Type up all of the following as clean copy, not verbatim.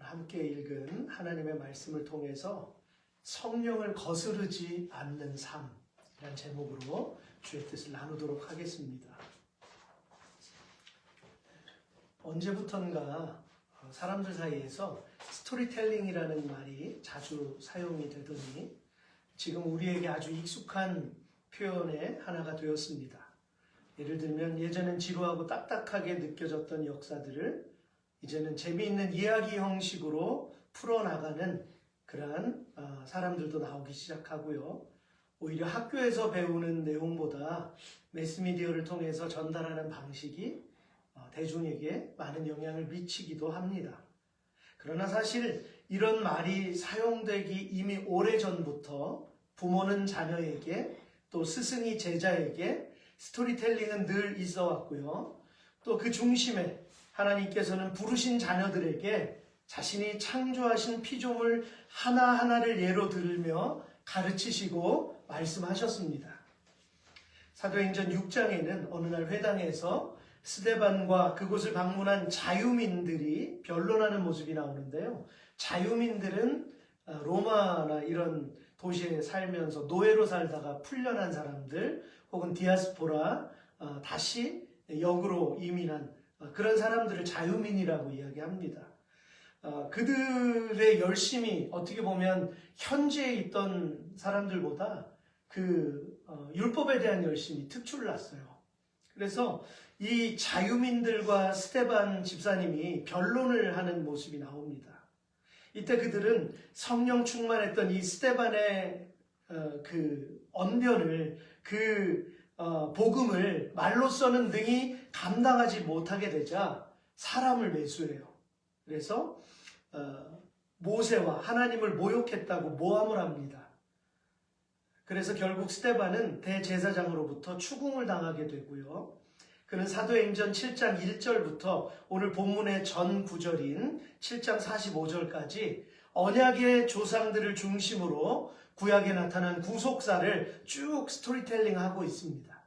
함께 읽은 하나님의 말씀을 통해서 성령을 거스르지 않는 삶이라는 제목으로 주의 뜻을 나누도록 하겠습니다. 언제부턴가 사람들 사이에서 스토리텔링이라는 말이 자주 사용이 되더니 지금 우리에게 아주 익숙한 표현의 하나가 되었습니다. 예를 들면 예전엔 지루하고 딱딱하게 느껴졌던 역사들을 이제는 재미있는 이야기 형식으로 풀어나가는 그러한 사람들도 나오기 시작하고요. 오히려 학교에서 배우는 내용보다 매스미디어를 통해서 전달하는 방식이 대중에게 많은 영향을 미치기도 합니다. 그러나 사실 이런 말이 사용되기 이미 오래전부터 부모는 자녀에게 또 스승이 제자에게 스토리텔링은 늘 있어 왔고요. 또 그 중심에 하나님께서는 부르신 자녀들에게 자신이 창조하신 피조물 하나하나를 예로 들으며 가르치시고 말씀하셨습니다. 사도행전 6장에는 어느 날 회당에서 스데반과 그곳을 방문한 자유민들이 변론하는 모습이 나오는데요. 자유민들은 로마나 이런 도시에 살면서 노예로 살다가 풀려난 사람들 혹은 디아스포라 다시 역으로 이민한 그런 사람들을 자유민이라고 이야기합니다. 그들의 열심이 어떻게 보면 현지에 있던 사람들보다 율법에 대한 열심이 특출났어요. 그래서 이 자유민들과 스데반 집사님이 변론을 하는 모습이 나옵니다. 이때 그들은 성령 충만했던 이 스데반의 그 언변을 복음을 말로서는 능히 감당하지 못하게 되자 사람을 매수해요. 그래서 모세와 하나님을 모욕했다고 모함을 합니다. 그래서 결국 스데반은 대제사장으로부터 추궁을 당하게 되고요. 그는 사도행전 7장 1절부터 오늘 본문의 전 구절인 7장 45절까지 언약의 조상들을 중심으로 구약에 나타난 구속사를 쭉 스토리텔링하고 있습니다.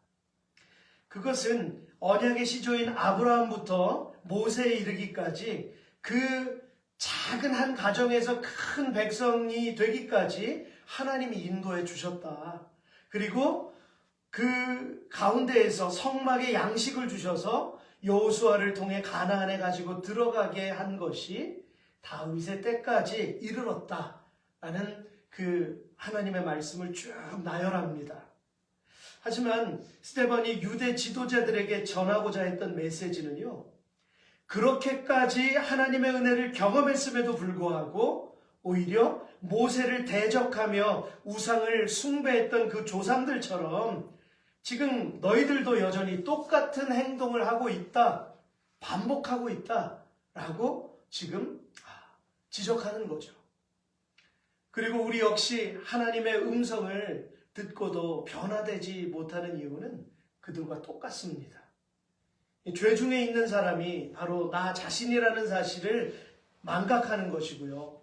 그것은 언약의 시조인 아브라함부터 모세에 이르기까지 그 작은 한 가정에서 큰 백성이 되기까지 하나님이 인도해 주셨다. 그리고 그 가운데에서 성막에 양식을 주셔서 여호수아를 통해 가나안에 가지고 들어가게 한 것이 다윗의 때까지 이르렀다라는 그 하나님의 말씀을 쭉 나열합니다. 하지만 스데반이 유대 지도자들에게 전하고자 했던 메시지는요, 그렇게까지 하나님의 은혜를 경험했음에도 불구하고 오히려 모세를 대적하며 우상을 숭배했던 그 조상들처럼 지금 너희들도 여전히 똑같은 행동을 하고 있다, 반복하고 있다라고 지금 지적하는 거죠. 그리고 우리 역시 하나님의 음성을 듣고도 변화되지 못하는 이유는 그들과 똑같습니다. 죄 중에 있는 사람이 바로 나 자신이라는 사실을 망각하는 것이고요.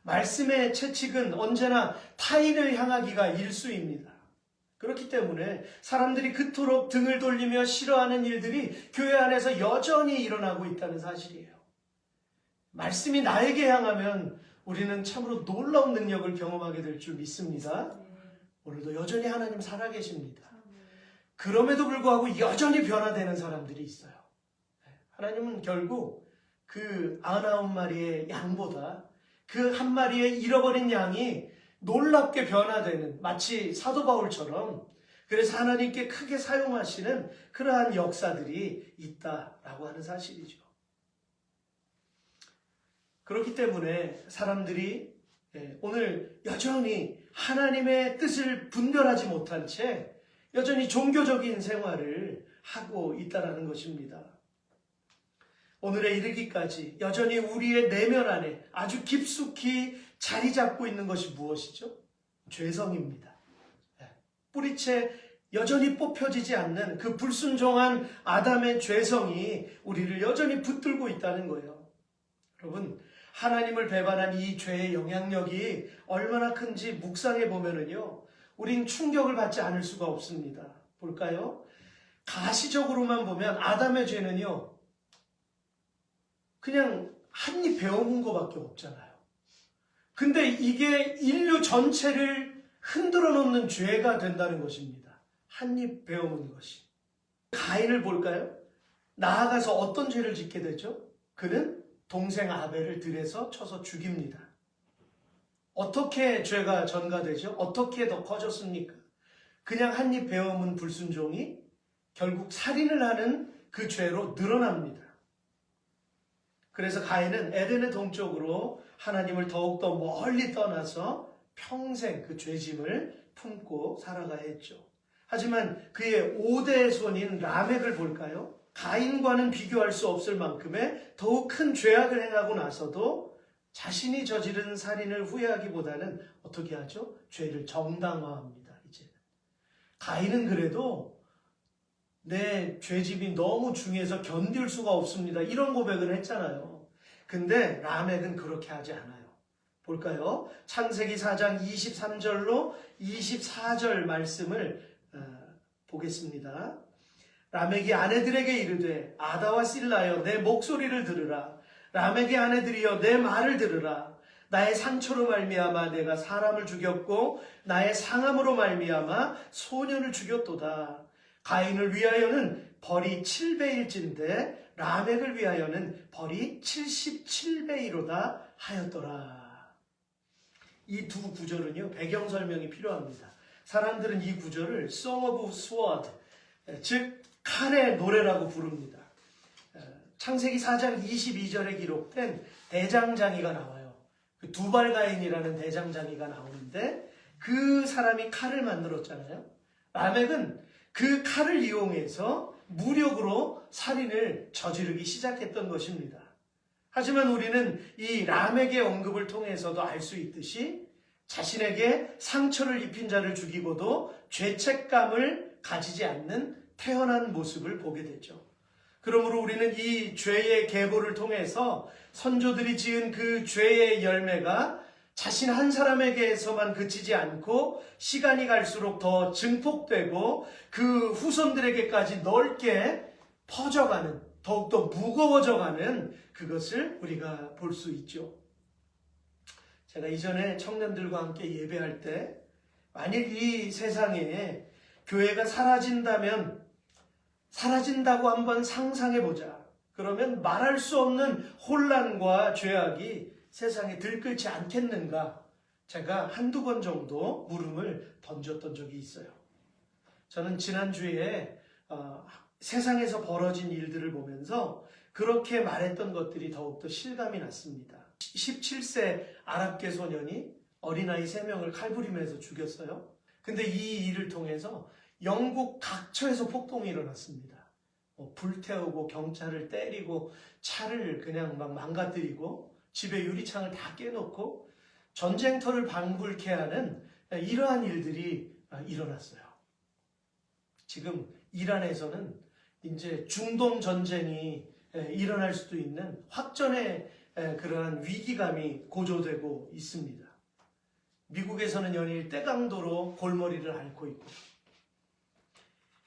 말씀의 채찍은 언제나 타인을 향하기가 일쑤입니다. 그렇기 때문에 사람들이 그토록 등을 돌리며 싫어하는 일들이 교회 안에서 여전히 일어나고 있다는 사실이에요. 말씀이 나에게 향하면 우리는 참으로 놀라운 능력을 경험하게 될 줄 믿습니다. 오늘도 여전히 하나님 살아계십니다. 그럼에도 불구하고 여전히 변화되는 사람들이 있어요. 하나님은 결국 그 99마리의 양보다 그 한 마리의 잃어버린 양이 놀랍게 변화되는, 마치 사도 바울처럼, 그래서 하나님께 크게 사용하시는 그러한 역사들이 있다라고 하는 사실이죠. 그렇기 때문에 사람들이 오늘 여전히 하나님의 뜻을 분별하지 못한 채 여전히 종교적인 생활을 하고 있다는 것입니다. 오늘에 이르기까지 여전히 우리의 내면 안에 아주 깊숙이 자리 잡고 있는 것이 무엇이죠? 죄성입니다. 뿌리채 여전히 뽑혀지지 않는 그 불순종한 아담의 죄성이 우리를 여전히 붙들고 있다는 거예요. 여러분, 하나님을 배반한 이 죄의 영향력이 얼마나 큰지 묵상해 보면은요, 우린 충격을 받지 않을 수가 없습니다. 볼까요? 가시적으로만 보면 아담의 죄는요, 그냥 한 입 베어문 것밖에 없잖아요. 근데 이게 인류 전체를 흔들어 놓는 죄가 된다는 것입니다. 한 입 베어문 것이. 가인을 볼까요? 나아가서 어떤 죄를 짓게 되죠? 그는 동생 아벨을 들에서 쳐서 죽입니다. 어떻게 죄가 전가되죠? 어떻게 더 커졌습니까? 그냥 한 입 베어문 불순종이 결국 살인을 하는 그 죄로 늘어납니다. 그래서 가인은 에덴의 동쪽으로 하나님을 더욱더 멀리 떠나서 평생 그 죄짐을 품고 살아가야 했죠. 하지만 그의 5대 손인 라멕을 볼까요? 가인과는 비교할 수 없을 만큼의 더욱 큰 죄악을 행하고 나서도 자신이 저지른 살인을 후회하기보다는 어떻게 하죠? 죄를 정당화합니다. 이제 가인은 그래도 내 죄짐이 너무 중해서 견딜 수가 없습니다. 이런 고백을 했잖아요. 근데 라멕은 그렇게 하지 않아요. 볼까요? 창세기 4장 23절로 24절 말씀을 보겠습니다. 라멕이 아내들에게 이르되 아다와 실라여 내 목소리를 들으라. 라멕의 아내들이여 내 말을 들으라. 나의 상처로 말미암아 내가 사람을 죽였고 나의 상함으로 말미암아 소년을 죽였도다. 가인을 위하여는 벌이 7배일진데 라멕을 위하여는 벌이 77배이로다 하였더라. 이 두 구절은요, 배경 설명이 필요합니다. 사람들은 이 구절을 Song of Sword, 즉 칼의 노래라고 부릅니다. 창세기 4장 22절에 기록된 대장장이가 나와요. 그 두발가인이라는 대장장이가 나오는데 그 사람이 칼을 만들었잖아요. 라멕은 그 칼을 이용해서 무력으로 살인을 저지르기 시작했던 것입니다. 하지만 우리는 이 라멕의 언급을 통해서도 알 수 있듯이 자신에게 상처를 입힌 자를 죽이고도 죄책감을 가지지 않는 태어난 모습을 보게 되죠. 그러므로 우리는 이 죄의 계보를 통해서 선조들이 지은 그 죄의 열매가 자신 한 사람에게서만 그치지 않고 시간이 갈수록 더 증폭되고 그 후손들에게까지 넓게 퍼져가는, 더욱더 무거워져가는 그것을 우리가 볼 수 있죠. 제가 이전에 청년들과 함께 예배할 때 만일 이 세상에 교회가 사라진다고 한번 상상해보자. 그러면 말할 수 없는 혼란과 죄악이 세상에 들끓지 않겠는가? 제가 한두 번 정도 물음을 던졌던 적이 있어요. 저는 지난주에 세상에서 벌어진 일들을 보면서 그렇게 말했던 것들이 더욱더 실감이 났습니다. 17세 아랍계 소년이 어린아이 3명을 칼부림해서 죽였어요. 근데 이 일을 통해서 영국 각처에서 폭동이 일어났습니다. 불태우고 경찰을 때리고 차를 그냥 막 망가뜨리고 집에 유리창을 다 깨놓고 전쟁터를 방불케 하는 이러한 일들이 일어났어요. 지금 이란에서는 이제 중동 전쟁이 일어날 수도 있는 확전의 그러한 위기감이 고조되고 있습니다. 미국에서는 연일 떼강도로 골머리를 앓고 있고,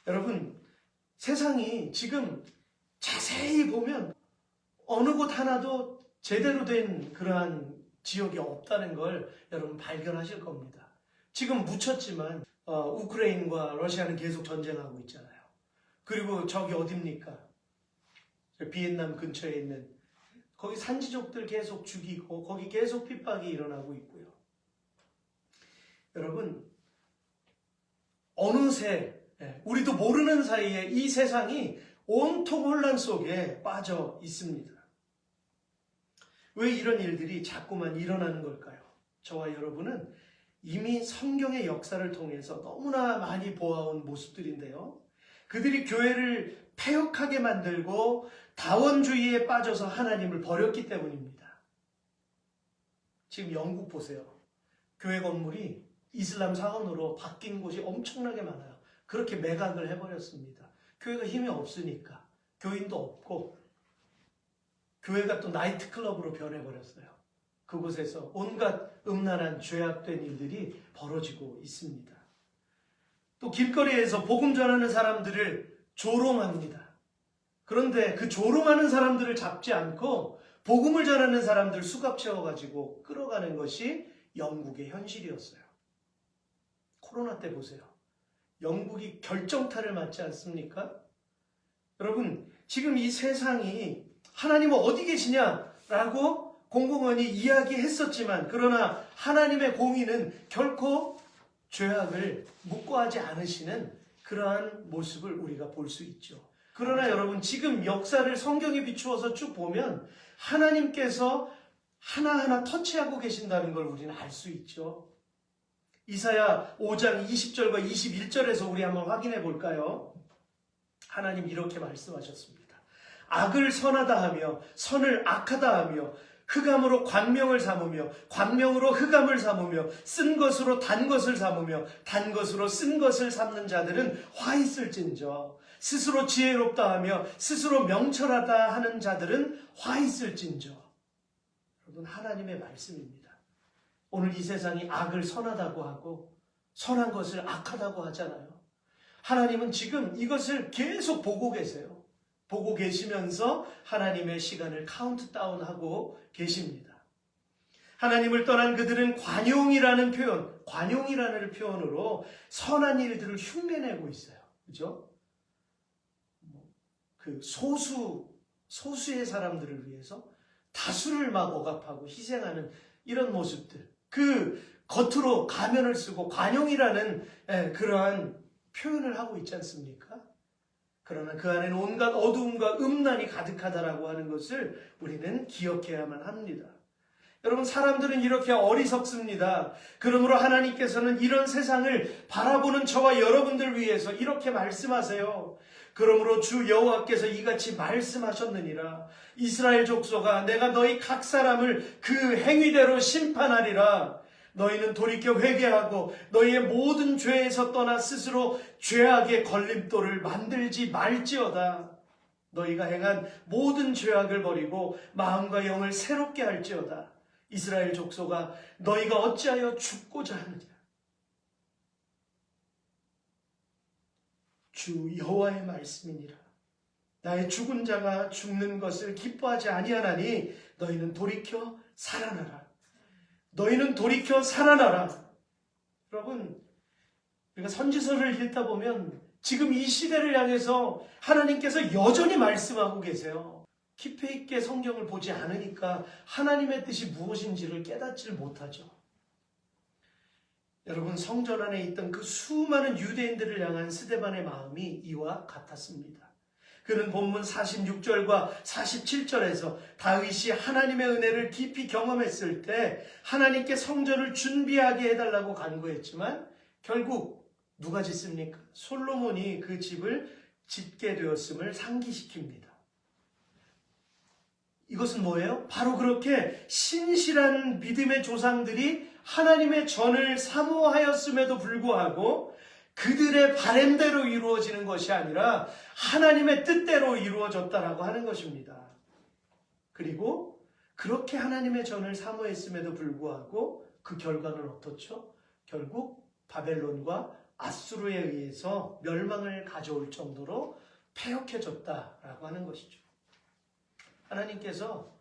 여러분 세상이 지금 자세히 보면 어느 곳 하나도 제대로 된 그러한 지역이 없다는 걸 여러분 발견하실 겁니다. 지금 묻혔지만 우크라이나와 러시아는 계속 전쟁하고 있잖아요. 그리고 저기 어딥니까? 비엔남 근처에 있는 거기 산지족들 계속 죽이고 거기 계속 핍박이 일어나고 있고요. 여러분 어느새 우리도 모르는 사이에 이 세상이 온통 혼란 속에 빠져 있습니다. 왜 이런 일들이 자꾸만 일어나는 걸까요? 저와 여러분은 이미 성경의 역사를 통해서 너무나 많이 보아온 모습들인데요. 그들이 교회를 패역하게 만들고 다원주의에 빠져서 하나님을 버렸기 때문입니다. 지금 영국 보세요. 교회 건물이 이슬람 사원으로 바뀐 곳이 엄청나게 많아요. 그렇게 매각을 해버렸습니다. 교회가 힘이 없으니까. 교인도 없고 교회가 또 나이트클럽으로 변해버렸어요. 그곳에서 온갖 음란한 죄악된 일들이 벌어지고 있습니다. 또 길거리에서 복음 전하는 사람들을 조롱합니다. 그런데 그 조롱하는 사람들을 잡지 않고 복음을 전하는 사람들 수갑 채워가지고 끌어가는 것이 영국의 현실이었어요. 코로나 때 보세요. 영국이 결정타를 맞지 않습니까? 여러분, 지금 이 세상이 하나님은 어디 계시냐라고 공공연히 이야기했었지만, 그러나 하나님의 공의는 결코 죄악을 묵과하지 않으시는 그러한 모습을 우리가 볼 수 있죠. 그러나 여러분, 지금 역사를 성경에 비추어서 쭉 보면 하나님께서 하나하나 터치하고 계신다는 걸 우리는 알 수 있죠. 이사야 5장 20절과 21절에서 우리 한번 확인해 볼까요? 하나님 이렇게 말씀하셨습니다. 악을 선하다 하며 선을 악하다 하며 흑암으로 광명을 삼으며 광명으로 흑암을 삼으며 쓴 것으로 단 것을 삼으며 단 것으로 쓴 것을 삼는 자들은 화 있을진저, 스스로 지혜롭다 하며 스스로 명철하다 하는 자들은 화 있을진저. 여러분, 하나님의 말씀입니다. 오늘 이 세상이 악을 선하다고 하고 선한 것을 악하다고 하잖아요. 하나님은 지금 이것을 계속 보고 계세요. 보고 계시면서 하나님의 시간을 카운트다운하고 계십니다. 하나님을 떠난 그들은 관용이라는 표현, 관용이라는 표현으로 선한 일들을 흉내내고 있어요. 그죠? 그 소수의 사람들을 위해서 다수를 막 억압하고 희생하는 이런 모습들. 그 겉으로 가면을 쓰고 관용이라는 그러한 표현을 하고 있지 않습니까? 그러나 그 안에는 온갖 어두움과 음란이 가득하다라고 하는 것을 우리는 기억해야만 합니다. 여러분, 사람들은 이렇게 어리석습니다. 그러므로 하나님께서는 이런 세상을 바라보는 저와 여러분들 위해서 이렇게 말씀하세요. 그러므로 주 여호와께서 이같이 말씀하셨느니라. 이스라엘 족속아, 내가 너희 각 사람을 그 행위대로 심판하리라. 너희는 돌이켜 회개하고 너희의 모든 죄에서 떠나 스스로 죄악의 걸림돌을 만들지 말지어다. 너희가 행한 모든 죄악을 버리고 마음과 영을 새롭게 할지어다. 이스라엘 족속아, 너희가 어찌하여 죽고자 하느냐. 주 여호와의 말씀이니라. 나의 죽은 자가 죽는 것을 기뻐하지 아니하나니 너희는 돌이켜 살아나라. 너희는 돌이켜 살아나라. 여러분, 우리가 선지서를 읽다 보면 지금 이 시대를 향해서 하나님께서 여전히 말씀하고 계세요. 깊이 있게 성경을 보지 않으니까 하나님의 뜻이 무엇인지를 깨닫지를 못하죠. 여러분, 성전 안에 있던 그 수많은 유대인들을 향한 스데반의 마음이 이와 같았습니다. 그는 본문 46절과 47절에서 다윗이 하나님의 은혜를 깊이 경험했을 때 하나님께 성전을 준비하게 해달라고 간구했지만 결국 누가 짓습니까? 솔로몬이 그 집을 짓게 되었음을 상기시킵니다. 이것은 뭐예요? 바로 그렇게 신실한 믿음의 조상들이 하나님의 전을 사모하였음에도 불구하고 그들의 바램대로 이루어지는 것이 아니라 하나님의 뜻대로 이루어졌다라고 하는 것입니다. 그리고 그렇게 하나님의 전을 사모했음에도 불구하고 그 결과는 어떻죠? 결국 바벨론과 아수르에 의해서 멸망을 가져올 정도로 패역해졌다라고 하는 것이죠. 하나님께서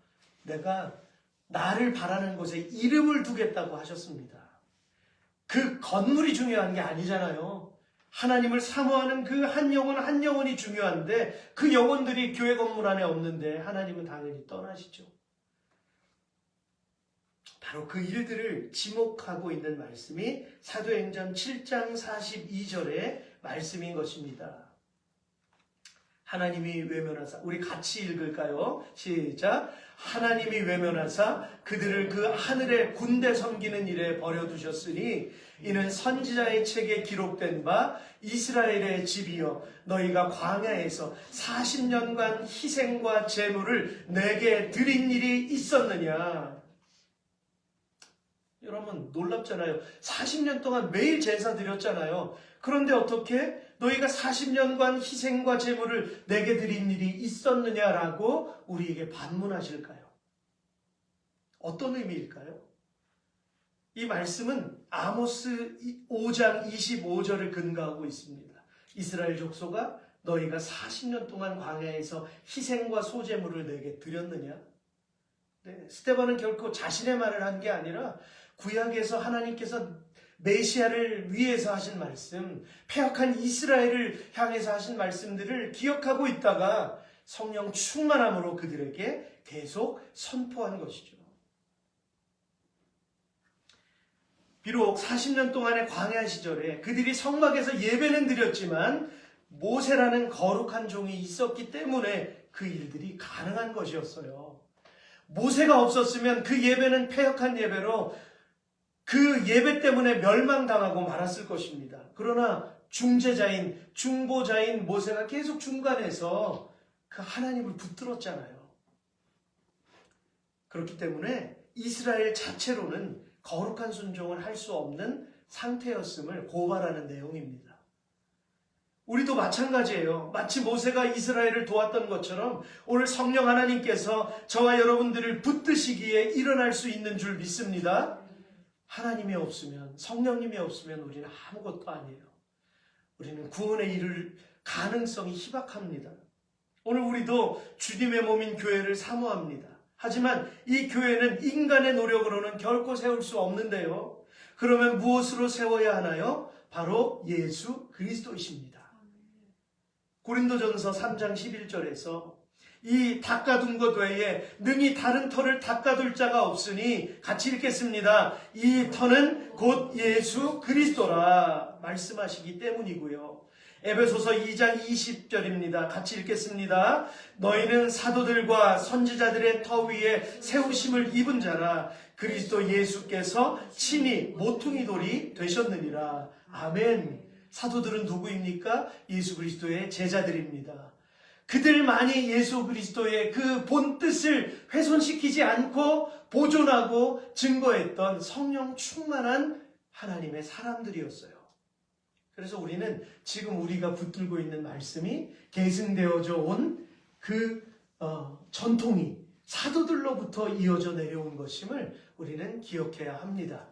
내가 나를 바라는 곳에 이름을 두겠다고 하셨습니다. 그 건물이 중요한 게 아니잖아요. 하나님을 사모하는 그 한 영혼이 중요한데 그 영혼들이 교회 건물 안에 없는데 하나님은 당연히 떠나시죠. 바로 그 일들을 지목하고 있는 말씀이 사도행전 7장 42절의 말씀인 것입니다. 하나님이 외면하사, 우리 같이 읽을까요? 시작. 하나님이 외면하사 그들을 그 하늘의 군대 섬기는 일에 버려두셨으니 이는 선지자의 책에 기록된 바 이스라엘의 집이여 너희가 광야에서 40년간 희생과 제물을 내게 드린 일이 있었느냐. 여러분 놀랍잖아요. 40년 동안 매일 제사 드렸잖아요. 그런데 어떻게 너희가 40년간 희생과 제물을 내게 드린 일이 있었느냐라고 우리에게 반문하실까요? 어떤 의미일까요? 이 말씀은 아모스 5장 25절을 근거하고 있습니다. 이스라엘 족속아, 너희가 40년 동안 광야에서 희생과 소제물을 내게 드렸느냐? 네, 스데반은 결코 자신의 말을 한 게 아니라 구약에서 하나님께서 메시아를 위해서 하신 말씀, 패역한 이스라엘을 향해서 하신 말씀들을 기억하고 있다가 성령 충만함으로 그들에게 계속 선포한 것이죠. 비록 40년 동안의 광야 시절에 그들이 성막에서 예배는 드렸지만 모세라는 거룩한 종이 있었기 때문에 그 일들이 가능한 것이었어요. 모세가 없었으면 그 예배는 패역한 예배로 그 예배 때문에 멸망당하고 말았을 것입니다. 그러나 중재자인, 중보자인 모세가 계속 중간에서 그 하나님을 붙들었잖아요. 그렇기 때문에 이스라엘 자체로는 거룩한 순종을 할 수 없는 상태였음을 고발하는 내용입니다. 우리도 마찬가지예요. 마치 모세가 이스라엘을 도왔던 것처럼 오늘 성령 하나님께서 저와 여러분들을 붙드시기에 일어날 수 있는 줄 믿습니다. 하나님이 없으면, 성령님이 없으면 우리는 아무것도 아니에요. 우리는 구원에 이를 가능성이 희박합니다. 오늘 우리도 주님의 몸인 교회를 사모합니다. 하지만 이 교회는 인간의 노력으로는 결코 세울 수 없는데요. 그러면 무엇으로 세워야 하나요? 바로 예수 그리스도이십니다. 고린도전서 3장 11절에서 이 닦아둔 것 외에 능히 다른 터를 닦아둘 자가 없으니 같이 읽겠습니다. 이 터는 곧 예수 그리스도라 말씀하시기 때문이고요. 에베소서 2장 20절입니다. 같이 읽겠습니다. 너희는 사도들과 선지자들의 터 위에 세우심을 입은 자라 그리스도 예수께서 친히 모퉁이 돌이 되셨느니라. 아멘. 사도들은 누구입니까? 예수 그리스도의 제자들입니다. 그들만이 예수 그리스도의 그 본뜻을 훼손시키지 않고 보존하고 증거했던 성령 충만한 하나님의 사람들이었어요. 그래서 우리는 지금 우리가 붙들고 있는 말씀이 계승되어져 온 그 전통이 사도들로부터 이어져 내려온 것임을 우리는 기억해야 합니다.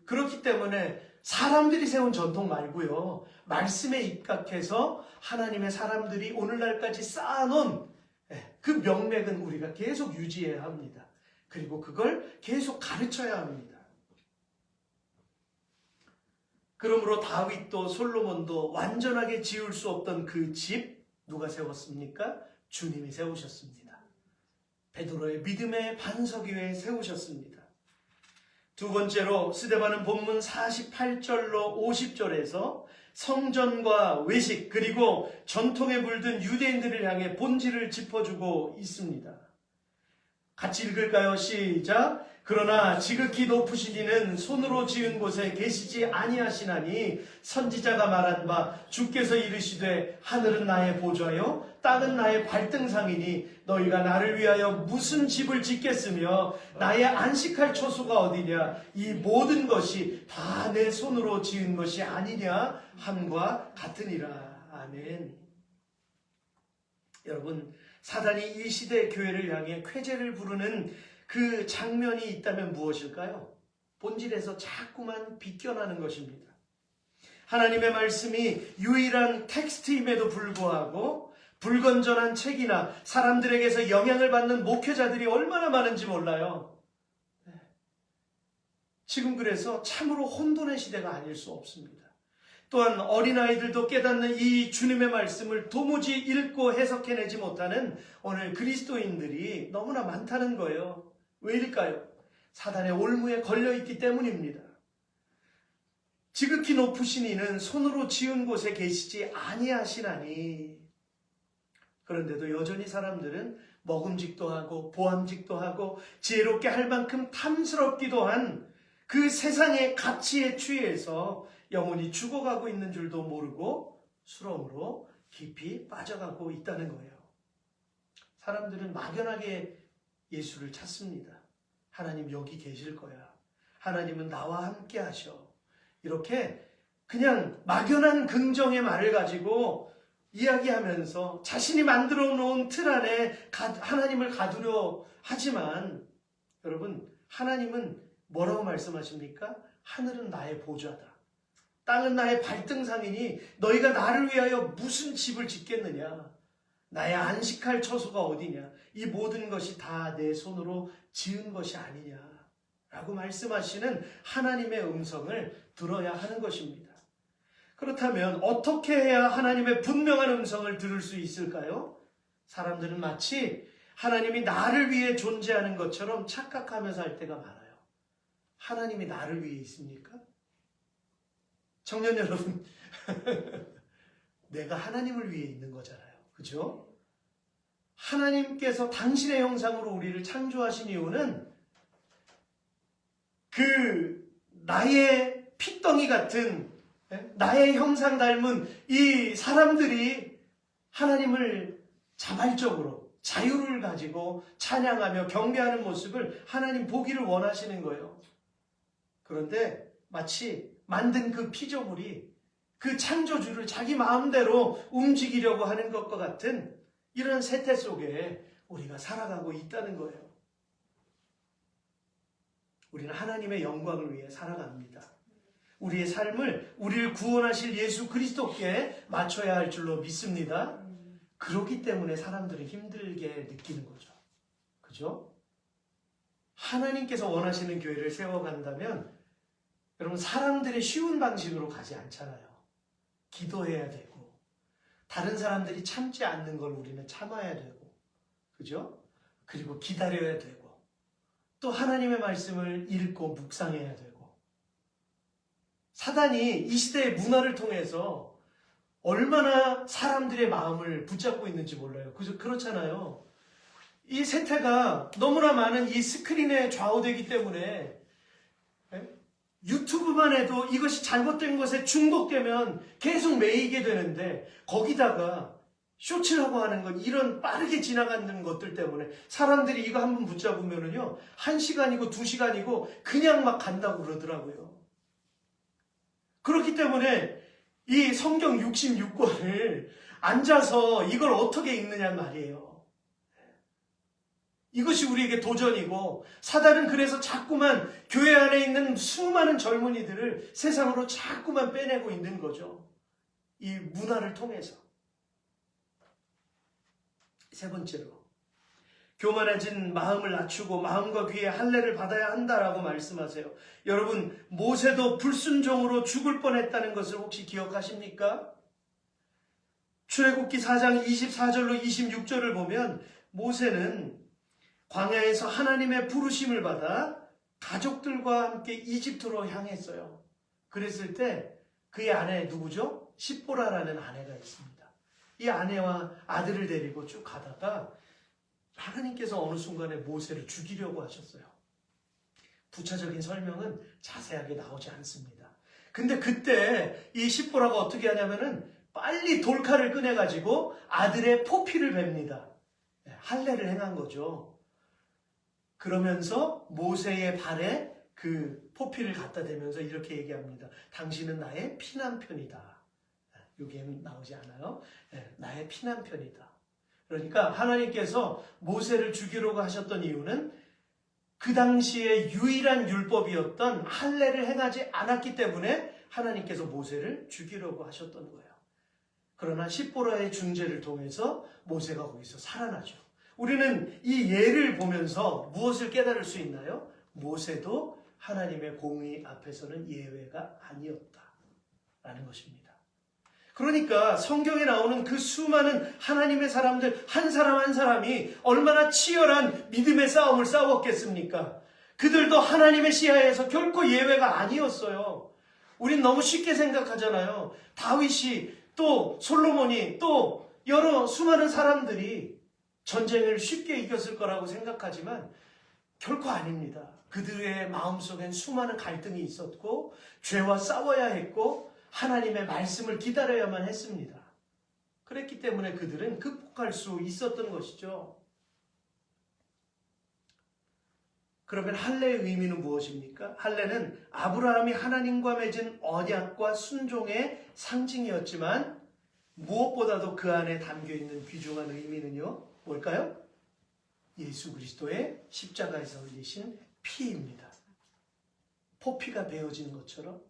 그렇기 때문에 사람들이 세운 전통 말고요. 말씀에 입각해서 하나님의 사람들이 오늘날까지 쌓아놓은 그 명맥은 우리가 계속 유지해야 합니다. 그리고 그걸 계속 가르쳐야 합니다. 그러므로 다윗도 솔로몬도 완전하게 지을 수 없던 그 집 누가 세웠습니까? 주님이 세우셨습니다. 베드로의 믿음의 반석 위에 세우셨습니다. 두 번째로 스데반은 본문 48절로 50절에서 성전과 외식 그리고 전통에 물든 유대인들을 향해 본질을 짚어주고 있습니다. 같이 읽을까요? 시작. 그러나 지극히 높으신 이는 손으로 지은 곳에 계시지 아니하시나니 선지자가 말한 바 주께서 이르시되 하늘은 나의 보좌요 땅은 나의 발등상이니 너희가 나를 위하여 무슨 집을 짓겠으며 나의 안식할 처소가 어디냐 이 모든 것이 다 내 손으로 지은 것이 아니냐 함과 같으니라. 아멘. 여러분, 사단이 이 시대 교회를 향해 쾌재를 부르는 그 장면이 있다면 무엇일까요? 본질에서 자꾸만 비껴나는 것입니다. 하나님의 말씀이 유일한 텍스트임에도 불구하고 불건전한 책이나 사람들에게서 영향을 받는 목회자들이 얼마나 많은지 몰라요. 지금 그래서 참으로 혼돈의 시대가 아닐 수 없습니다. 또한 어린아이들도 깨닫는 이 주님의 말씀을 도무지 읽고 해석해내지 못하는 오늘 그리스도인들이 너무나 많다는 거예요. 왜일까요? 사단의 올무에 걸려있기 때문입니다. 지극히 높으신 이는 손으로 지은 곳에 계시지 아니하시나니. 그런데도 여전히 사람들은 먹음직도 하고 보암직도 하고 지혜롭게 할 만큼 탐스럽기도 한 그 세상의 가치에 취해서 영혼이 죽어가고 있는 줄도 모르고 수렁으로 깊이 빠져가고 있다는 거예요. 사람들은 막연하게 예수를 찾습니다. 하나님 여기 계실 거야. 하나님은 나와 함께 하셔. 이렇게 그냥 막연한 긍정의 말을 가지고 이야기하면서 자신이 만들어 놓은 틀 안에 하나님을 가두려 하지만 여러분, 하나님은 뭐라고 말씀하십니까? 하늘은 나의 보좌다. 땅은 나의 발등상이니 너희가 나를 위하여 무슨 집을 짓겠느냐. 나의 안식할 처소가 어디냐? 이 모든 것이 다 내 손으로 지은 것이 아니냐라고 말씀하시는 하나님의 음성을 들어야 하는 것입니다. 그렇다면 어떻게 해야 하나님의 분명한 음성을 들을 수 있을까요? 사람들은 마치 하나님이 나를 위해 존재하는 것처럼 착각하며 살 때가 많아요. 하나님이 나를 위해 있습니까? 청년 여러분, 내가 하나님을 위해 있는 거잖아요. 그죠? 하나님께서 당신의 형상으로 우리를 창조하신 이유는 그 나의 핏덩이 같은 나의 형상 닮은 이 사람들이 하나님을 자발적으로 자유를 가지고 찬양하며 경배하는 모습을 하나님 보기를 원하시는 거예요. 그런데 마치 만든 그 피조물이 그 창조주를 자기 마음대로 움직이려고 하는 것과 같은 이런 세태 속에 우리가 살아가고 있다는 거예요. 우리는 하나님의 영광을 위해 살아갑니다. 우리의 삶을 우리를 구원하실 예수 그리스도께 맞춰야 할 줄로 믿습니다. 그렇기 때문에 사람들은 힘들게 느끼는 거죠. 그죠? 하나님께서 원하시는 교회를 세워간다면 여러분 사람들의 쉬운 방식으로 가지 않잖아요. 기도해야 되고 다른 사람들이 참지 않는 걸 우리는 참아야 되고 그죠? 그리고 기다려야 되고 또 하나님의 말씀을 읽고 묵상해야 되고 사단이 이 시대의 문화를 통해서 얼마나 사람들의 마음을 붙잡고 있는지 몰라요. 그렇잖아요. 이 세태가 너무나 많은 이 스크린에 좌우되기 때문에 유튜브만 해도 이것이 잘못된 것에 중독되면 계속 매이게 되는데 거기다가 쇼츠라고 하는 건 이런 빠르게 지나가는 것들 때문에 사람들이 이거 한번 붙잡으면은요 1시간이고 2시간이고 그냥 막 간다고 그러더라고요. 그렇기 때문에 이 성경 66권을 앉아서 이걸 어떻게 읽느냐 말이에요. 이것이 우리에게 도전이고 사단은 그래서 자꾸만 교회 안에 있는 수많은 젊은이들을 세상으로 자꾸만 빼내고 있는 거죠. 이 문화를 통해서. 세 번째로 교만해진 마음을 낮추고 마음과 귀에 할례를 받아야 한다라고 말씀하세요. 여러분 모세도 불순종으로 죽을 뻔했다는 것을 혹시 기억하십니까? 출애굽기 4장 24절로 26절을 보면 모세는 광야에서 하나님의 부르심을 받아 가족들과 함께 이집트로 향했어요. 그랬을 때 그의 아내 누구죠? 십보라라는 아내가 있습니다. 이 아내와 아들을 데리고 쭉 가다가 하나님께서 어느 순간에 모세를 죽이려고 하셨어요. 부차적인 설명은 자세하게 나오지 않습니다. 근데 그때 이 십보라가 어떻게 하냐면은 빨리 돌칼을 꺼내가지고 아들의 포피를 뱁니다. 할례를 행한 거죠. 그러면서 모세의 발에 그 포피를 갖다 대면서 이렇게 얘기합니다. 당신은 나의 피난편이다. 여기에는 나오지 않아요. 나의 피난편이다. 그러니까 하나님께서 모세를 죽이려고 하셨던 이유는 그 당시에 유일한 율법이었던 할례를 행하지 않았기 때문에 하나님께서 모세를 죽이려고 하셨던 거예요. 그러나 십보라의 중재를 통해서 모세가 거기서 살아나죠. 우리는 이 예를 보면서 무엇을 깨달을 수 있나요? 모세도 하나님의 공의 앞에서는 예외가 아니었다라는 것입니다. 그러니까 성경에 나오는 그 수많은 하나님의 사람들 한 사람 한 사람이 얼마나 치열한 믿음의 싸움을 싸웠겠습니까? 그들도 하나님의 시야에서 결코 예외가 아니었어요. 우린 너무 쉽게 생각하잖아요. 다윗이 또 솔로몬이 또 여러 수많은 사람들이 전쟁을 쉽게 이겼을 거라고 생각하지만 결코 아닙니다. 그들의 마음속엔 수많은 갈등이 있었고 죄와 싸워야 했고 하나님의 말씀을 기다려야만 했습니다. 그랬기 때문에 그들은 극복할 수 있었던 것이죠. 그러면 할례의 의미는 무엇입니까? 할례는 아브라함이 하나님과 맺은 언약과 순종의 상징이었지만 무엇보다도 그 안에 담겨있는 귀중한 의미는요. 뭘까요? 예수 그리스도의 십자가에서 흘리신 피입니다. 포피가 베어지는 것처럼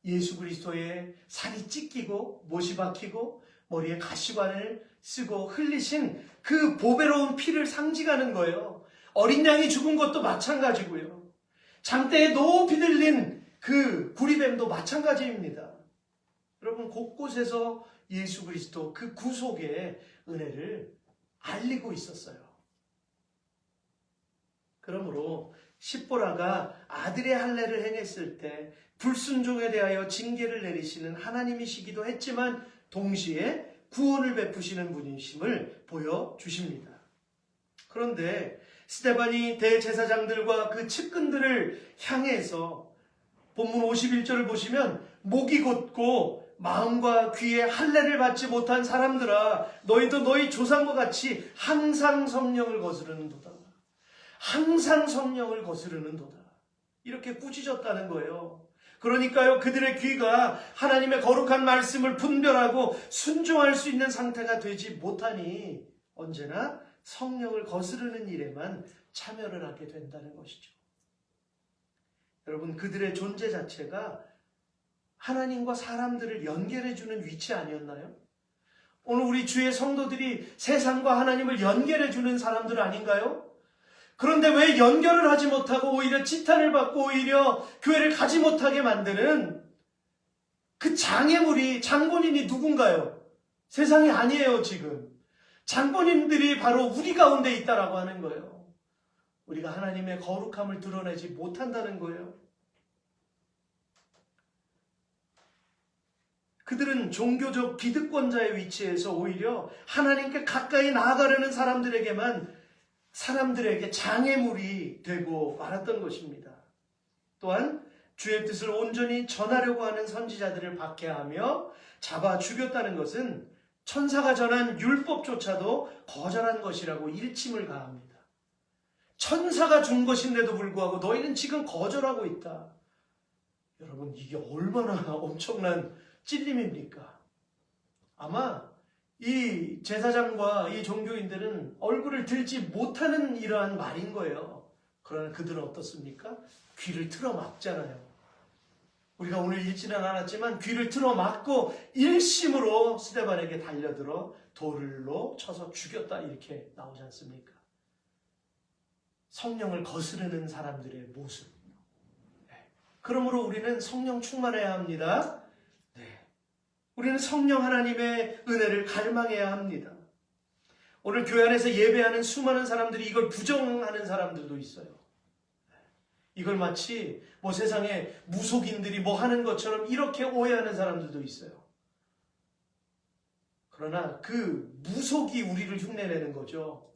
예수 그리스도의 살이 찢기고 못이 박히고 머리에 가시관을 쓰고 흘리신 그 보배로운 피를 상징하는 거예요. 어린 양이 죽은 것도 마찬가지고요. 장대에 높이 들린 그 구리뱀도 마찬가지입니다. 여러분, 곳곳에서 예수 그리스도 그 구속의 은혜를 알리고 있었어요. 그러므로 십보라가 아들의 할례를 행했을 때 불순종에 대하여 징계를 내리시는 하나님이시기도 했지만 동시에 구원을 베푸시는 분이심을 보여주십니다. 그런데 스데반이 대제사장들과 그 측근들을 향해서 본문 51절을 보시면 목이 곧고 마음과 귀에 할례를 받지 못한 사람들아, 너희도 너희 조상과 같이 항상 성령을 거스르는도다. 항상 성령을 거스르는도다. 이렇게 꾸짖었다는 거예요. 그러니까요, 그들의 귀가 하나님의 거룩한 말씀을 분별하고 순종할 수 있는 상태가 되지 못하니 언제나 성령을 거스르는 일에만 참여를 하게 된다는 것이죠. 여러분, 그들의 존재 자체가 하나님과 사람들을 연결해주는 위치 아니었나요? 오늘 우리 주의 성도들이 세상과 하나님을 연결해주는 사람들 아닌가요? 그런데 왜 연결을 하지 못하고 오히려 지탄을 받고 오히려 교회를 가지 못하게 만드는 그 장본인이 누군가요? 세상이 아니에요, 지금. 장본인들이 바로 우리 가운데 있다라고 하는 거예요. 우리가 하나님의 거룩함을 드러내지 못한다는 거예요. 그들은 종교적 기득권자의 위치에서 오히려 하나님께 가까이 나아가려는 사람들에게 장애물이 되고 말았던 것입니다. 또한 주의 뜻을 온전히 전하려고 하는 선지자들을 박해하며 잡아 죽였다는 것은 천사가 전한 율법조차도 거절한 것이라고 일침을 가합니다. 천사가 준 것인데도 불구하고 너희는 지금 거절하고 있다. 여러분, 이게 얼마나 엄청난 찔림입니까? 아마 이 제사장과 이 종교인들은 얼굴을 들지 못하는 이러한 말인 거예요. 그러나 그들은 어떻습니까? 귀를 틀어막잖아요. 우리가 오늘 읽지는 않았지만 귀를 틀어막고 일심으로 스데반에게 달려들어 돌로 쳐서 죽였다, 이렇게 나오지 않습니까? 성령을 거스르는 사람들의 모습. 그러므로 우리는 성령 충만해야 합니다. 우리는 성령 하나님의 은혜를 갈망해야 합니다. 오늘 교회 안에서 예배하는 수많은 사람들이 이걸 부정하는 사람들도 있어요. 이걸 마치 세상에 무속인들이 뭐 하는 것처럼 이렇게 오해하는 사람들도 있어요. 그러나 그 무속이 우리를 흉내내는 거죠.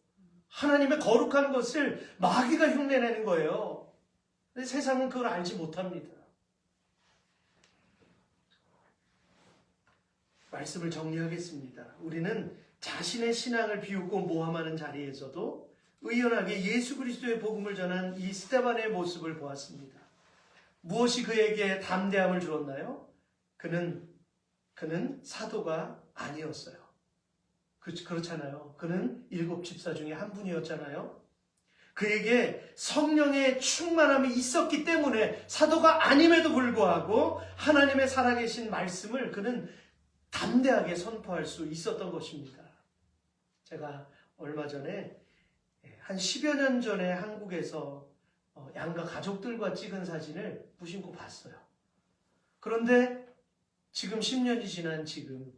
하나님의 거룩한 것을 마귀가 흉내내는 거예요. 근데 세상은 그걸 알지 못합니다. 말씀을 정리하겠습니다. 우리는 자신의 신앙을 비웃고 모함하는 자리에서도 의연하게 예수 그리스도의 복음을 전한 이 스데반의 모습을 보았습니다. 무엇이 그에게 담대함을 주었나요? 그는 사도가 아니었어요. 그렇잖아요. 그는 7 집사 중에 한 분이었잖아요. 그에게 성령의 충만함이 있었기 때문에 사도가 아님에도 불구하고 하나님의 살아계신 말씀을 그는 담대하게 선포할 수 있었던 것입니다. 제가 얼마 전에 한 10여 년 전에 한국에서 양가 가족들과 찍은 사진을 무심코 봤어요. 그런데 지금 10년이 지난 지금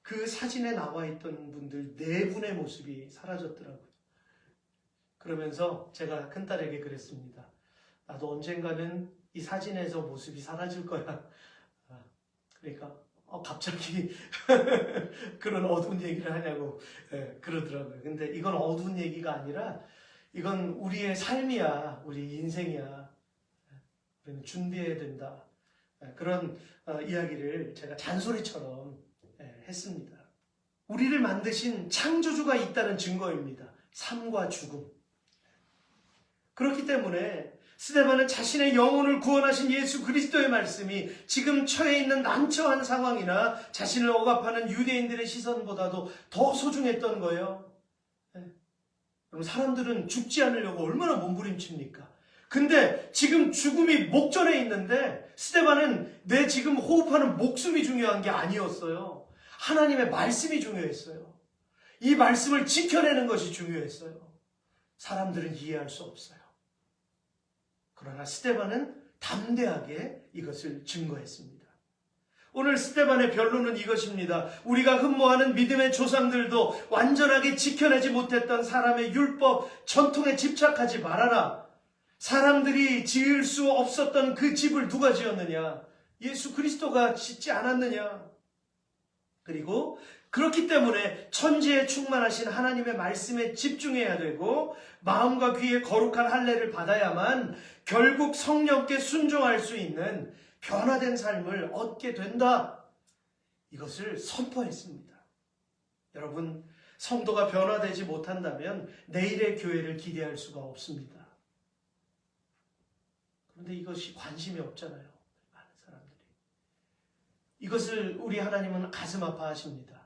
그 사진에 나와 있던 분들 4분의 모습이 사라졌더라고요. 그러면서 제가 큰딸에게 그랬습니다. 나도 언젠가는 이 사진에서 모습이 사라질 거야. 그러니까 갑자기 그런 어두운 얘기를 하냐고 그러더라고요. 근데 이건 어두운 얘기가 아니라 이건 우리의 삶이야. 우리 인생이야. 우리는 준비해야 된다. 그런 이야기를 제가 잔소리처럼 했습니다. 우리를 만드신 창조주가 있다는 증거입니다. 삶과 죽음. 그렇기 때문에 스데반은 자신의 영혼을 구원하신 예수 그리스도의 말씀이 지금 처해 있는 난처한 상황이나 자신을 억압하는 유대인들의 시선보다도 더 소중했던 거예요. 그럼 사람들은 죽지 않으려고 얼마나 몸부림칩니까? 근데 지금 죽음이 목전에 있는데 스데반은 내 지금 호흡하는 목숨이 중요한 게 아니었어요. 하나님의 말씀이 중요했어요. 이 말씀을 지켜내는 것이 중요했어요. 사람들은 이해할 수 없어요. 그러나 스데반은 담대하게 이것을 증거했습니다. 오늘 스데반의 변론은 이것입니다. 우리가 흠모하는 믿음의 조상들도 완전하게 지켜내지 못했던 사람의 율법, 전통에 집착하지 말아라. 사람들이 지을 수 없었던 그 집을 누가 지었느냐? 예수 그리스도가 짓지 않았느냐? 그리고 그렇기 때문에 천지에 충만하신 하나님의 말씀에 집중해야 되고 마음과 귀에 거룩한 할례를 받아야만 결국 성령께 순종할 수 있는 변화된 삶을 얻게 된다. 이것을 선포했습니다. 여러분, 성도가 변화되지 못한다면 내일의 교회를 기대할 수가 없습니다. 그런데 이것이 관심이 없잖아요. 많은 사람들이. 이것을 우리 하나님은 가슴 아파하십니다.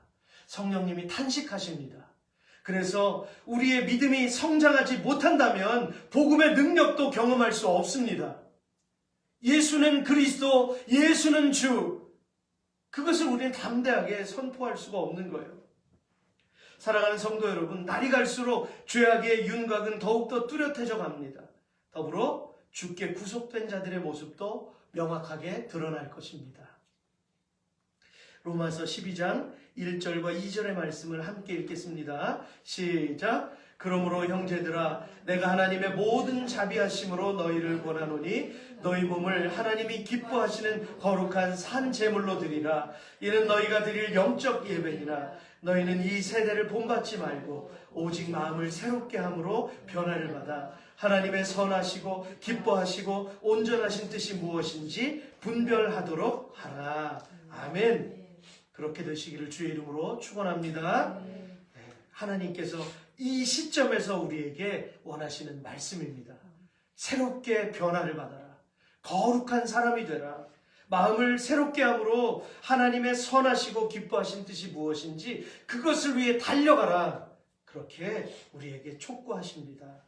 성령님이 탄식하십니다. 그래서 우리의 믿음이 성장하지 못한다면 복음의 능력도 경험할 수 없습니다. 예수는 그리스도, 예수는 주. 그것을 우리는 담대하게 선포할 수가 없는 거예요. 사랑하는 성도 여러분, 날이 갈수록 죄악의 윤곽은 더욱더 뚜렷해져 갑니다. 더불어 주께 구속된 자들의 모습도 명확하게 드러날 것입니다. 로마서 12장 1절과 2절의 말씀을 함께 읽겠습니다. 시작. 그러므로 형제들아, 내가 하나님의 모든 자비하심으로 너희를 권하노니 너희 몸을 하나님이 기뻐하시는 거룩한 산 제물로 드리라. 이는 너희가 드릴 영적 예배니라. 너희는 이 세대를 본받지 말고 오직 마음을 새롭게 함으로 변화를 받아 하나님의 선하시고 기뻐하시고 온전하신 뜻이 무엇인지 분별하도록 하라. 아멘. 그렇게 되시기를 주의 이름으로 축원합니다. 하나님께서 이 시점에서 우리에게 원하시는 말씀입니다. 새롭게 변화를 받아라. 거룩한 사람이 되라. 마음을 새롭게 함으로 하나님의 선하시고 기뻐하신 뜻이 무엇인지 그것을 위해 달려가라. 그렇게 우리에게 촉구하십니다.